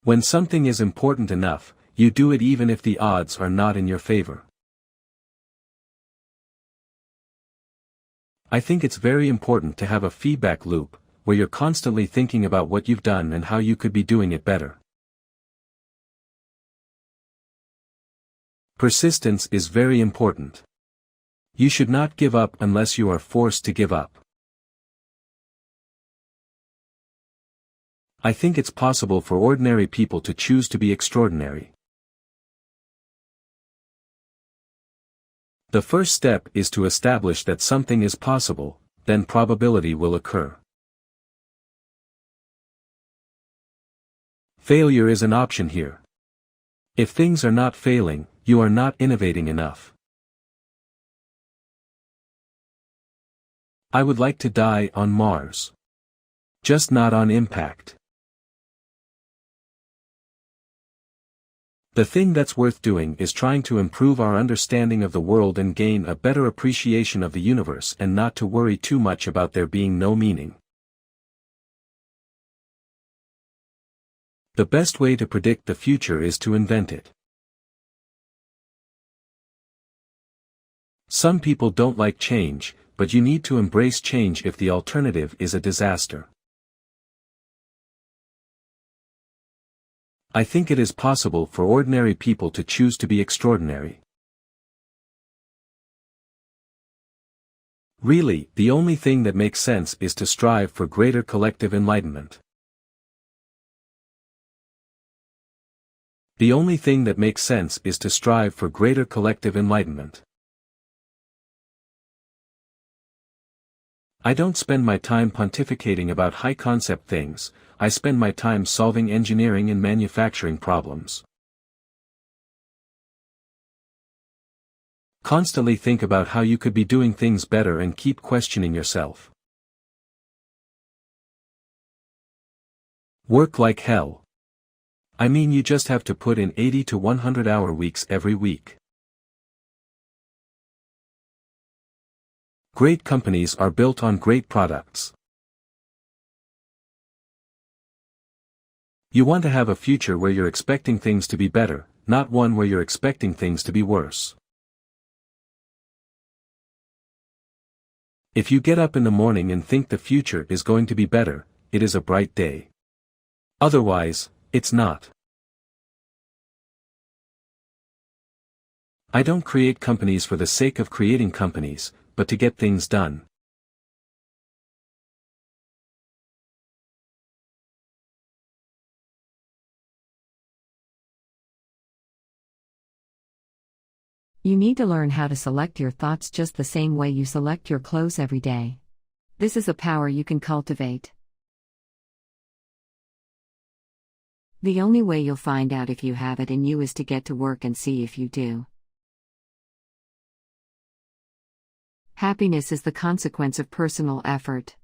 When something is important enough, you do it even if the odds are not in your favor. I think it's very important to have a feedback loop, where you're constantly thinking about what you've done and how you could be doing it better. Persistence is very important. You should not give up unless you are forced to give up. I think it's possible for ordinary people to choose to be extraordinary. The first step is to establish that something is possible, then probability will occur. Failure is an option here. If things are not failing, you are not innovating enough. I would like to die on Mars. Just not on impact. The thing that's worth doing is trying to improve our understanding of the world and gain a better appreciation of the universe and not to worry too much about there being no meaning. The best way to predict the future is to invent it. Some people don't like change, but you need to embrace change if the alternative is a disaster. I think it is possible for ordinary people to choose to be extraordinary. Really, the only thing that makes sense is to strive for greater collective enlightenment. The only thing that makes sense is to strive for greater collective enlightenment. I don't spend my time pontificating about high-concept things, I spend my time solving engineering and manufacturing problems. Constantly think about how you could be doing things better and keep questioning yourself. Work like hell. I mean, you just have to put in 80 to 100-hour weeks every week. Great companies are built on great products. You want to have a future where you're expecting things to be better, not one where you're expecting things to be worse. If you get up in the morning and think the future is going to be better, it is a bright day. Otherwise, it's not. I don't create companies for the sake of creating companies, but to get things done. You need to learn how to select your thoughts just the same way you select your clothes every day. This is a power you can cultivate. The only way you'll find out if you have it in you is to get to work and see if you do. Happiness is the consequence of personal effort.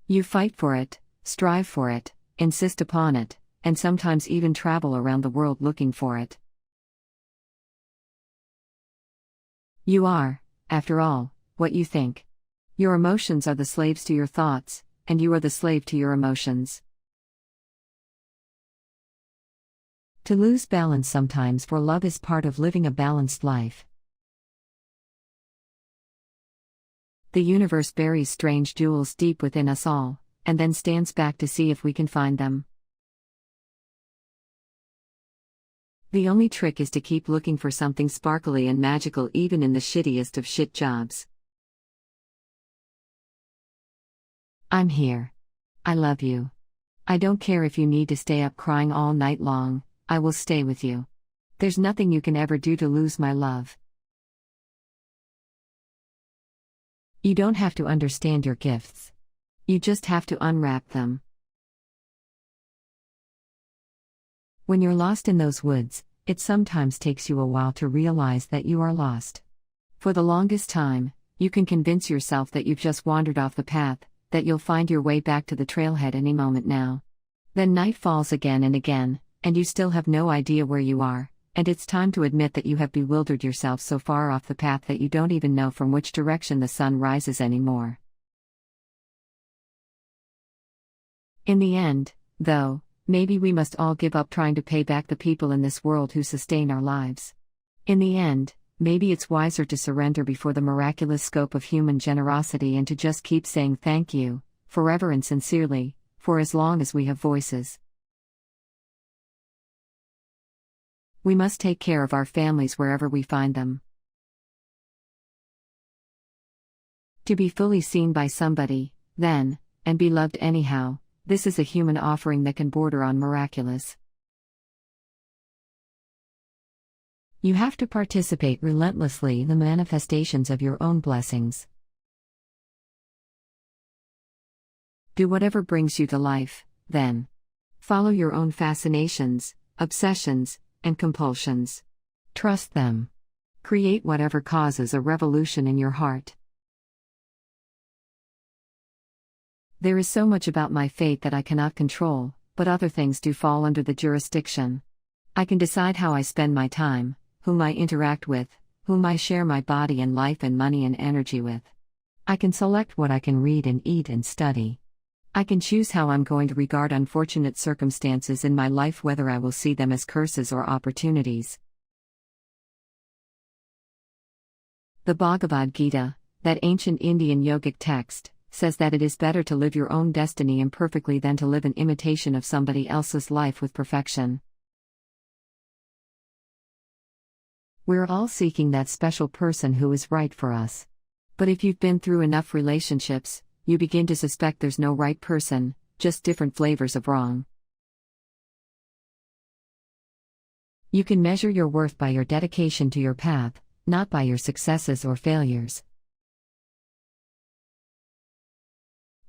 You fight for it, strive for it, insist upon it, and sometimes even travel around the world looking for it. You are, after all, what you think. Your emotions are the slaves to your thoughts, and you are the slave to your emotions. To lose balance sometimes for love is part of living a balanced life. The universe buries strange jewels deep within us all, and then stands back to see if we can find them. The only trick is to keep looking for something sparkly and magical even in the shittiest of shit jobs. I'm here. I love you. I don't care if you need to stay up crying all night long, I will stay with you. There's nothing you can ever do to lose my love. You don't have to understand your gifts. You just have to unwrap them. When you're lost in those woods, it sometimes takes you a while to realize that you are lost. For the longest time, you can convince yourself that you've just wandered off the path, that you'll find your way back to the trailhead any moment now. Then night falls again and again, and you still have no idea where you are, and it's time to admit that you have bewildered yourself so far off the path that you don't even know from which direction the sun rises anymore. In the end, though, Maybe we must all give up trying to pay back the people in this world who sustain our lives. In the end, maybe it's wiser to surrender before the miraculous scope of human generosity and to just keep saying thank you, forever and sincerely, for as long as we have voices. We must take care of our families wherever we find them. To be fully seen by somebody, then, and be loved anyhow, this is a human offering that can border on miraculous. You have to participate relentlessly in the manifestations of your own blessings. Do whatever brings you to life, then. Follow your own fascinations, obsessions, and compulsions. Trust them. Create whatever causes a revolution in your heart. There is so much about my fate that I cannot control, but other things do fall under the jurisdiction. I can decide how I spend my time, whom I interact with, whom I share my body and life and money and energy with. I can select what I can read and eat and study. I can choose how I'm going to regard unfortunate circumstances in my life, whether I will see them as curses or opportunities. The Bhagavad Gita, that ancient Indian yogic text, says that it is better to live your own destiny imperfectly than to live an imitation of somebody else's life with perfection. We're all seeking that special person who is right for us. But if you've been through enough relationships, you begin to suspect there's no right person, just different flavors of wrong. You can measure your worth by your dedication to your path, not by your successes or failures.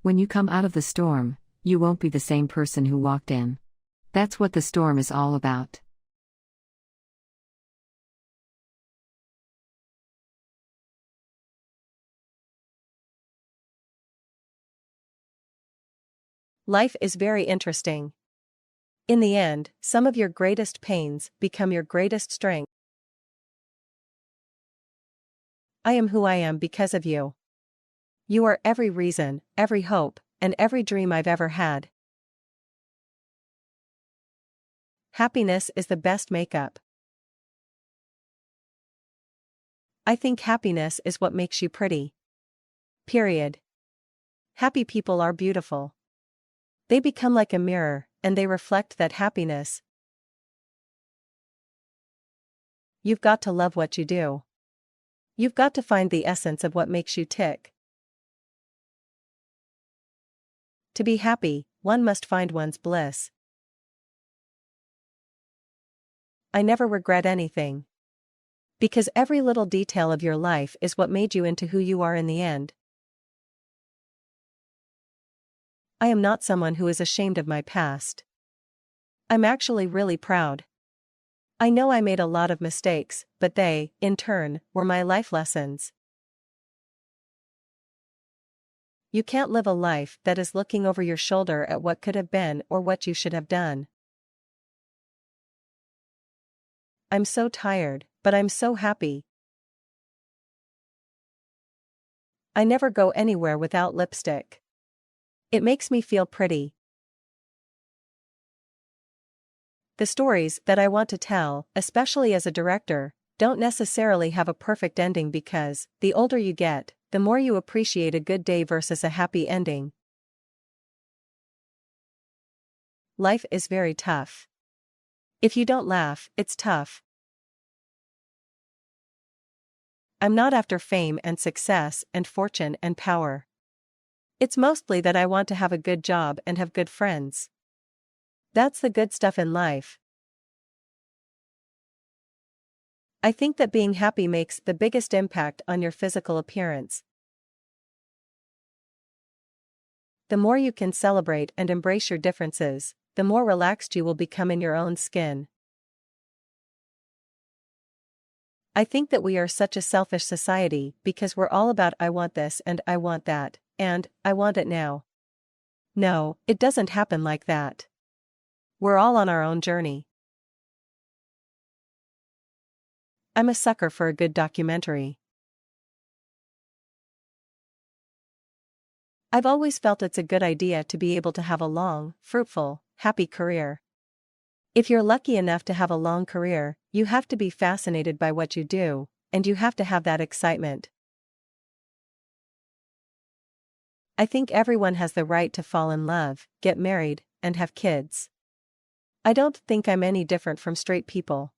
When you come out of the storm, you won't be the same person who walked in. That's what the storm is all about. Life is very interesting. In the end, some of your greatest pains become your greatest strength. I am who I am because of you. You are every reason, every hope, and every dream I've ever had. Happiness is the best makeup. I think happiness is what makes you pretty. Period. Happy people are beautiful. They become like a mirror, and they reflect that happiness. You've got to love what you do. You've got to find the essence of what makes you tick. To be happy, one must find one's bliss. I never regret anything. Because every little detail of your life is what made you into who you are in the end. I am not someone who is ashamed of my past. I'm actually really proud. I know I made a lot of mistakes, but they, in turn, were my life lessons. You can't live a life that is looking over your shoulder at what could have been or what you should have done. I'm so tired, but I'm so happy. I never go anywhere without lipstick. It makes me feel pretty. The stories that I want to tell, especially as a director, don't necessarily have a perfect ending because, the older you get, the more you appreciate a good day versus a happy ending. Life is very tough. If you don't laugh, it's tough. I'm not after fame and success and fortune and power. It's mostly that I want to have a good job and have good friends. That's the good stuff in life. I think that being happy makes the biggest impact on your physical appearance. The more you can celebrate and embrace your differences, the more relaxed you will become in your own skin. I think that we are such a selfish society because we're all about I want this and I want that, and I want it now. No, it doesn't happen like that. We're all on our own journey. I'm a sucker for a good documentary. I've always felt it's a good idea to be able to have a long, fruitful, happy career. If you're lucky enough to have a long career, you have to be fascinated by what you do, and you have to have that excitement. I think everyone has the right to fall in love, get married, and have kids. I don't think I'm any different from straight people.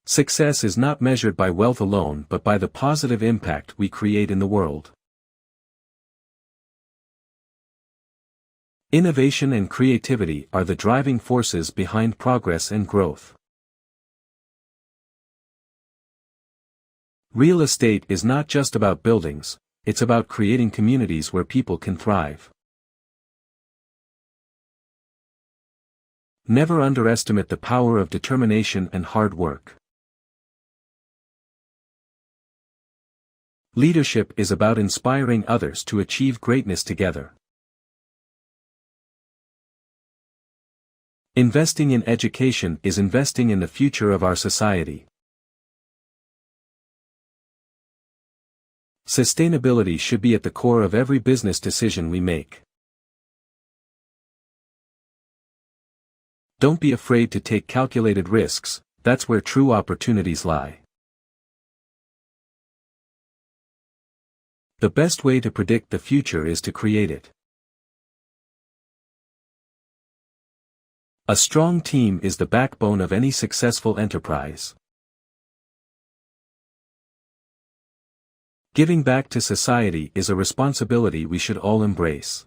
Success is not measured by wealth alone but by the positive impact we create in the world. Innovation and creativity are the driving forces behind progress and growth. Real estate is not just about buildings, it's about creating communities where people can thrive. Never underestimate the power of determination and hard work. Leadership is about inspiring others to achieve greatness together. Investing in education is investing in the future of our society. Sustainability should be at the core of every business decision we make. Don't be afraid to take calculated risks, that's where true opportunities lie. The best way to predict the future is to create it. A strong team is the backbone of any successful enterprise. Giving back to society is a responsibility we should all embrace.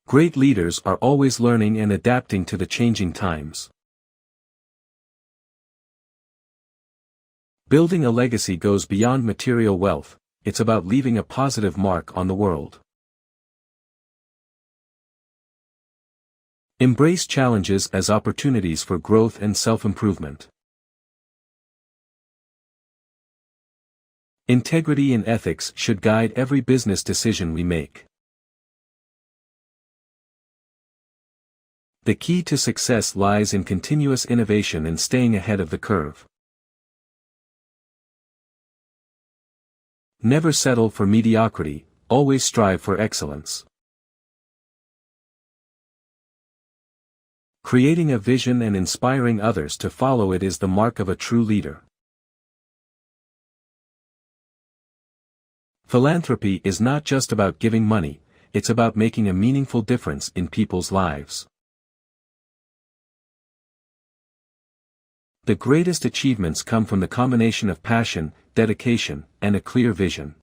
Great leaders are always learning and adapting to the changing times. Building a legacy goes beyond material wealth, it's about leaving a positive mark on the world. Embrace challenges as opportunities for growth and self-improvement. Integrity and ethics should guide every business decision we make. The key to success lies in continuous innovation and staying ahead of the curve. Never settle for mediocrity, always strive for excellence. Creating a vision and inspiring others to follow it is the mark of a true leader. Philanthropy is not just about giving money, it's about making a meaningful difference in people's lives. The greatest achievements come from the combination of passion, dedication, and a clear vision.